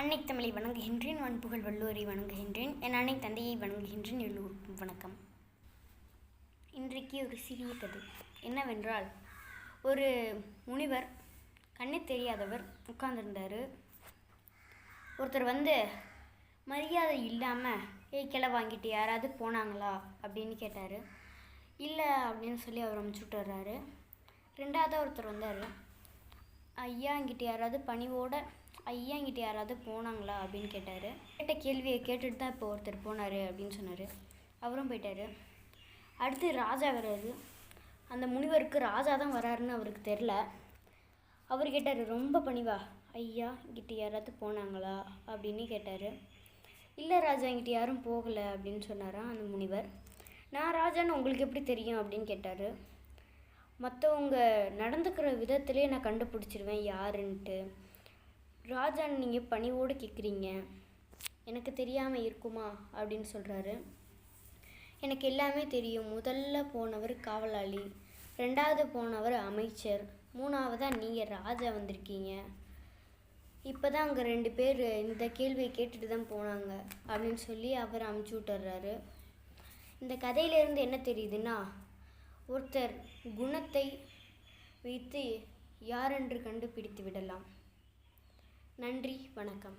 அன்னை தமிழை வணங்குகின்றேன், வான்புகழ் வள்ளுவரை வணங்குகின்றேன், என் அன்னை தந்தையை வணங்குகின்றேன். எல்லோருக்கும் வணக்கம். இன்றைக்கு ஒரு சிறிய கதை என்னவென்றால், ஒரு முனிவர் கண்ணு தெரியாதவர் உட்கார்ந்துருந்தார். ஒருத்தர் மரியாதை இல்லாமல் கிளை வாங்கிட்டு யாராவது போனாங்களா அப்படின்னு கேட்டார். இல்லை அப்படின்னு சொல்லி அவர் அமுச்சு விட்டுறாரு. ரெண்டாவதாக ஒருத்தர் வந்தார். ஐயா இங்கிட்ட யாராவது பணிவோட ஐயாங்கிட்ட யாராவது போனாங்களா அப்படின்னு கேட்டார். கேட்ட கேள்வியை கேட்டுட்டு தான் இப்போ ஒருத்தர் போனார் அப்படின்னு சொன்னார். அவரும் போயிட்டார். அடுத்து ராஜா வர்றாரு. அந்த முனிவருக்கு ராஜா தான் வராருன்னு அவருக்கு தெரில. அவர் கேட்டார், ரொம்ப பணிவா, ஐயா இங்கிட்ட யாராவது போனாங்களா அப்படின்னு கேட்டார். இல்லை ராஜா இங்கிட்ட யாரும் போகலை அப்படின்னு சொன்னாராம் அந்த முனிவர். நான் ராஜான்னு உங்களுக்கு எப்படி தெரியும் அப்படின்னு கேட்டார். மற்றவங்க நடந்துக்கிற விதத்திலே நான் கண்டுபிடிச்சிருவேன் யாருன்ட்டு. ராஜான்னு நீங்கள் பணிவோடு கேட்குறீங்க, எனக்கு தெரியாமல் இருக்குமா அப்படின்னு சொல்கிறாரு. எனக்கு எல்லாமே தெரியும். முதல்ல போனவர் காவலாளி, ரெண்டாவது போனவர் அமைச்சர், மூணாவதாக நீங்கள் ராஜா வந்திருக்கீங்க. இப்போ தான் அங்கே 2 பேர் இந்த கேள்வியை கேட்டுட்டு தான் போனாங்க அப்படின்னு சொல்லி அவர் அமுச்சு விட்டுறாரு. இந்த கதையிலேருந்து என்ன தெரியுதுன்னா, ஒருத்தர் குணத்தை வைத்து யாரென்று கண்டுபிடித்து விடலாம். நன்றி, வணக்கம்.